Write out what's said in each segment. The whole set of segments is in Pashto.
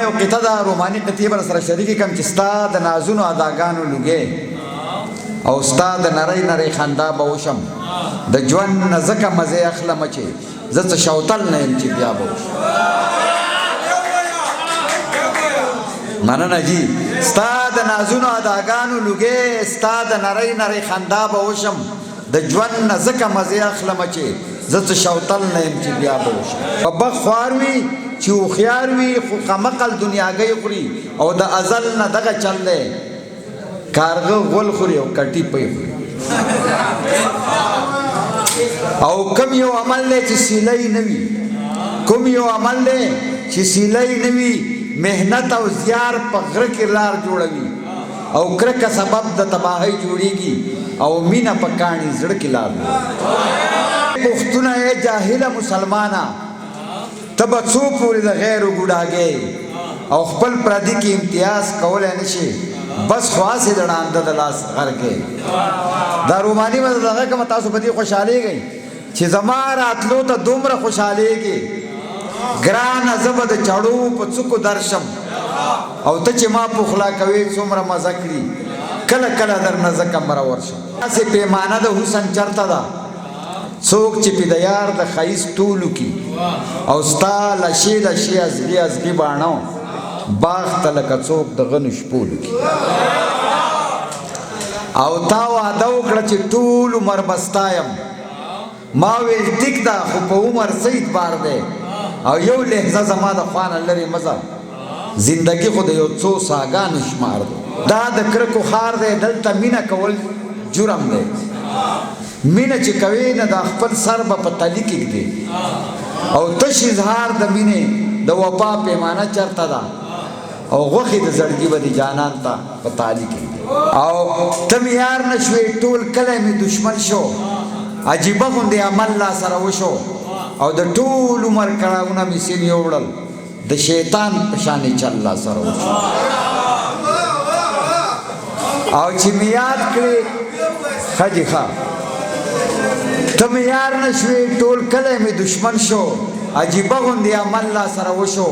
یو قطعه ده روماني قطعې به سره شریکې کړم چې ستا د نازونو اداګانو لوګې او ستا د نری نری خندا به وشم د ژوند نه ځکه مزې اخلمه چې زه څه شوتل نه یم چې بیا به وشم مننه جی ستا د نازونو اداګانو لوګې ستا د نری نری خندا به وشم د ژوند نه ځکه مزې اخلمه چې زه څه شوتل نه یم چې بیا به وشم په بخ خوار وي چې هوښیار وي خو قمقل دنیاګۍ خوري او د ازل نه دغه چل دی کارغه غول خوري او کټي پی خوري او کم یو عمل دی چې سیلی نه وي کوم یو عمل دی چې سیلی نه وي محنت او زیار په غره کې لار جوړوي او کرکه سبب د تباهۍ جوړیږي او مینه په کاڼي زړه کې لار پښتونه یې جاهله مسلمانه ته به څو پورې د غیرو ګوډاګې او خپل پردي کې امتیاز کولی نه شي بس خواصې د ړانده د لاس غر کې دا روماني به دغه کومه تاسو په دې خوشحالېږئ چې زما راتلو ته دومره خوشحالېږي ګرانه زه به د چړو په څوکو درشم او ته چې ما پخلا کوې څومره مزه کړي کله کله درنه زه کمره ورشم داسې پیمانه د حسن چرته ده څوک چې په د یار د ښایست ټولو کې او ستا لشې لشې ازغي ازغي باڼو باغ ته لکه څوک د غنو شپولو کې او تا واده وکړه چې ټول عمر به ستا یم ما ویل ټیک ده خو په عمر څه اعتبار دی او یو لحظه زما د خوا نه لرې مه ځه زندګي خو د یو څو ساګانو شمار دی دا د کرکو ښار دی دلته مینه کول جرم دی مینه چې کوي نه د خپل سر به په تلي کېږدي او تش اظهار د مینې د وفا پیمانه چرته ده او غوښې د زړګي به د جانان ته په تالي کېږدي او ته مې یار نه شوې ټول کلی مې دشمن شو عجیبه غوندې عمل لا سره وشو او د ټول عمر کړاوونه مې سینې وړل د شیطان په شانې چل لا سره وشو او چې مې یاد کړې ښه ښه ته مې یار نه شوې ټول کلی مې دشمن شو عجیبه غوندې عمل لا سره وشو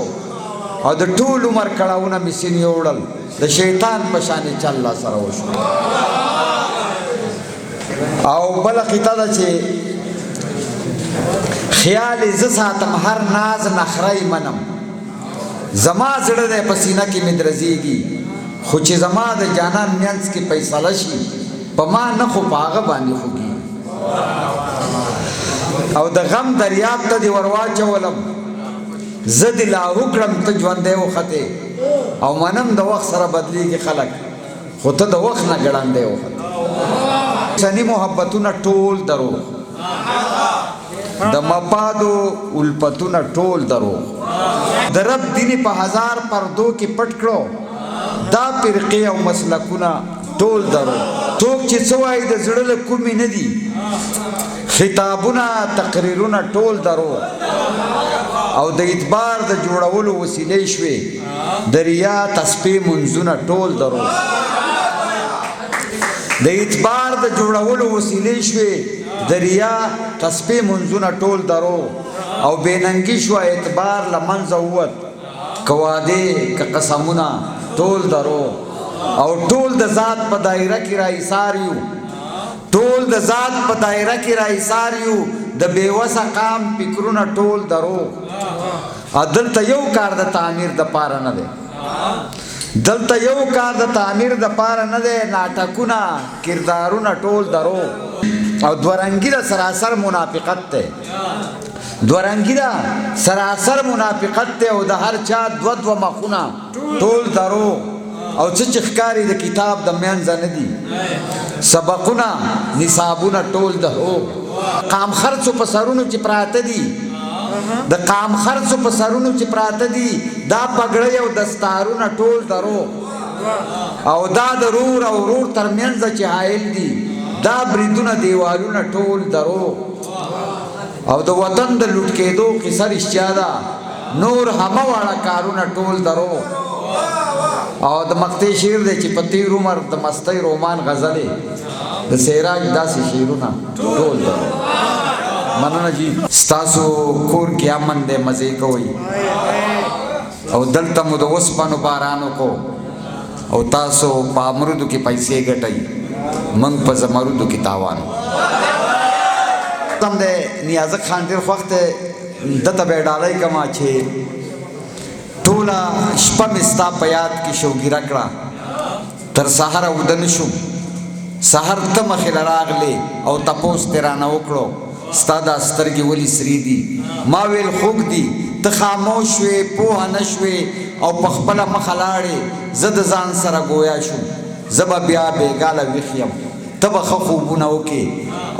او د ټول عمر کړاوونه مې سینې وړل د شیطان په شانې چل لا سره وشو او بله قطعه ده چې خیال زه ساتم هر ناز نخره منم زما زړه دی په سینه کې مې درزیږي خو چې زما د جانان منځ کې فیصله شي په ما نه خو په هغه باندې خوږي او د غم دریاب ته دې ور واچولم زه دې لاهو کړم ته ژوندی وختې او منم د وخت سره بدلیږي خلک خو ته د وخت نه ګړندی وختې سني محبتونه ټول دروغ د مفادو الفتونه ټول دروغ د رب دین په هزار پردو کې پټ کړو دا فرقې او مسلکونه ټول دروغ څوک چې څه وایي د زړه له کومې نه دي خطابونه تقریرونه ټول دروغ او د اعتبار د جوړولو وسیلې شوې د ریا تسبیح منځونه ټول دروغ د اعتبار د جوړولو وسیلې شوې د ریا تسبیح منځونه ټول دروغ او بېننګي شوه اعتبار له منځه ووت که وعدې که قسمونه ټول دروغ او ټول د ذات په دایره کې را ایثار یو ټول د ذات په دایره کې را ایثار یو د بېوسه قام فکرونه ټول دروغ دلته یو کار د تعمیر د پاره نه دی دلته یو کار د تعمیر د پاره نه دی ناټکونه کردارونه ټول دروغ او دوارنګي د سراسر منافقت دی دوارنګي د سراسر منافقت دی او د هر چا دوه مخونه ټول دروغ او څه چې ښکاري د کتاب د منځه نه دي سبقونه نصابونه ټول دروغ قام خرڅو په سرونو چې پراته دي د قام خرڅو په سرونو چې پراته دي دا پګړۍ او دستارونه ټول دروغ او دا د رور او رور ترمنځ چې حایل دي دا بریدونه دیوالونه ټول دروغ او د وطن د لوټ کېدو قصه رښتیا ده نور همه واړه کارونه ټول دروغ او د مقطع شعر دی چې په تیر عمر د مستۍ رومان غزلې د سیراج داسې شعرونه ټول دروغ مننه جی ستاسو کور کې امن دی مزې کوئ او دلته مو د اوسپنو باران وکړو او تاسو په امرودو کې پیسې ګټئ موږ په زمرودو کې تاوان تم د نیازک خان ډېر خوښ دی دته به یې ډالۍ کړمه چې ټوله شپه مې ستا په یاد کې شوګیره کړه تر سهاره اوده نه شوم سهار ته مخې له راغلې او تپوس ترې رانه وکړو ستا دا سترګې ولې سرې دي ما ویل خوږ دي ته خاموش شوې پوهه نه شوې او په خپله مخه لاړې زه د ځان سره ګویا شوم زه به بیا بېګاله ویښ یم ته به ښه خوبونه وکړې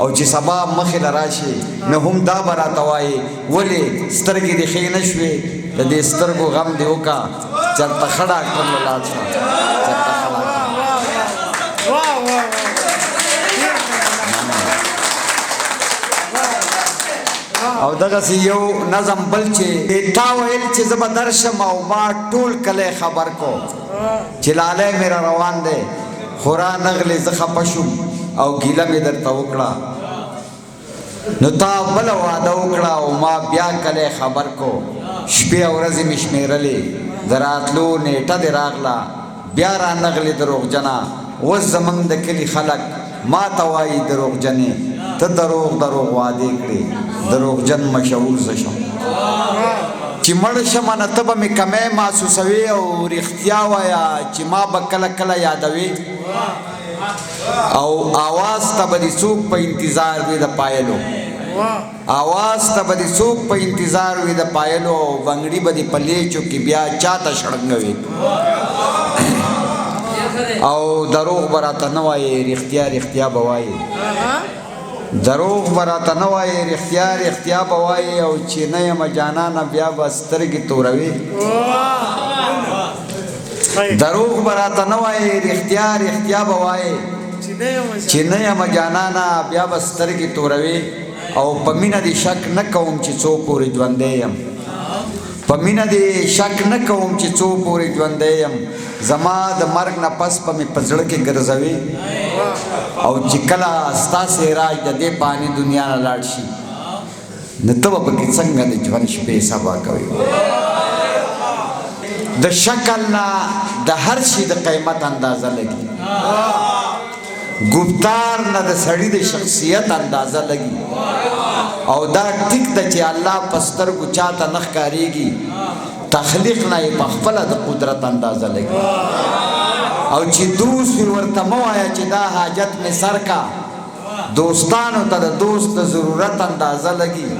او چې سبا مخې له راشې نه هم دا به راته وایې ولې سترګې دې ښې نه شوې د دې سترګو غم دې وکړه چېرته ښه ډاکټر له لاړ شه چېرته ښه او دغسې یو نظم بل چې تا ویل چې زه به درشم او ما ټول کلی خبر کو چې لالی مې را روان دی خو را نغلې زه خفه شوم او ګیله مې درته وکړه نو تا بله واده وکړه او ما بیا کلی خبر کو شپې او ورځې مې شمېرلې د راتلو نیټه دې راغله بیا را نغلې دروغجنه اوس زموږ د کلي خلک ما ته وایي دروغجنې ته دروغ دروغ وعدې کړې دروغجن مشهور زه شم چې مړ شمه نه ته به مې کمی محسوسوې او رښتیا وایه چې ما به کله کله یادوې او آواز ته به دې څوک په انتظار وي د پایلو آواز ته به دې څوک په انتظار وي د پایلو او بنګړي به دې په لیچو کې بیا چاته شړنګوي او دروغ به راته نه وایې رښتیا رښتیا به وایې دروغ به راته نه وایې رښتیا رښتیا به وایې او چې نه یمه جانانه بیا به سترګې توروې دروغ به راته نه وایې رښتیا رښتیا به وایې چې نه یمه جانانه بیا به سترګې توروې او په مینه دې شک نه کوم چې څو پورې ژوندی یم په مینه دې شک نه کوم چې څو پورې ژوندی یم زما د مرګ نه پس به مې په زړه کې ګرځوي او چې کله ستاسې راج د دې پاني دنیا نه لاړ شي نو ته به پکې څنګه د ژوند شپې سبا کوې د شکل نه د هر شي د قیمت اندازه لګي گفتار نه د سړي د شخصیت اندازه لګي او دا ټیک ده چې الله په سترګو چاته نه ښکارېږي تخلیق نه یې په خپله د قدرت اندازه لګي او چې دوست وي ورته مه وایه چې دا حاجت مې سر کا دوستانو ته د دوست د ضرورت اندازه لګي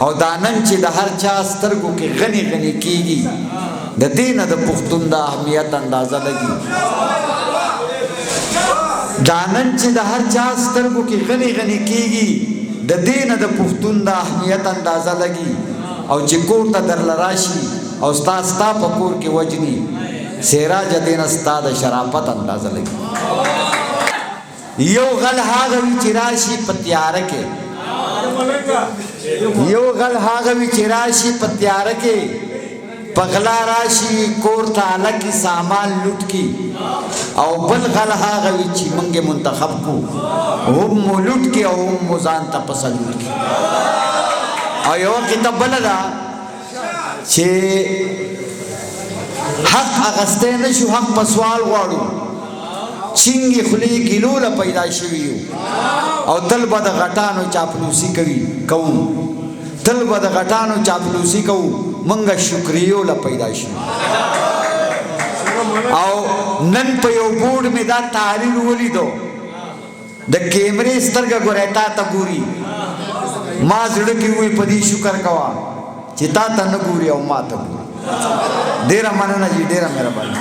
او دا نن چې د هر چا سترګو کې غني غني کېږي د دې نه د پښتون د اهمیت اندازه لګي دا نن چې د هر چا سترګو کې غني غني کېږي د دې نه د پښتون د اهمیت اندازه لګي او چې کور ته درله راشي او ستا په کور کې وجني سراج دې نه ستا د شرافت اندازه لګي یو غل هغه وي چې راشي په تیاره کې یو غل هغه وي چې راشي په تیاره کې په غلا راشي کور ته هلکې سامان لوټ کي او بل غل هغه وي چې موږ یې منتخب کو هم مو لوټ کي او هم مو ځان ته پسند کي او یوه کتاب بله ده چې حق اخیستی نه شو حق په سوال غواړو چینګې خولې ګیلو له پیدا شوي یو او تل به د غټانو چاپلوسي کوو تل به د غټانو چاپلوسي کوو منګه شکریو له پیدا شوي او نن په یو بورډ مې دا تحریر ولیدو د کیمرې سترګه ګورې تا ته ګوري ما زړه کې وویل په دې شکر کوه چې تا ته نه ګوري او ما ته ګوري ډېره مننه جي ډېره مهرباني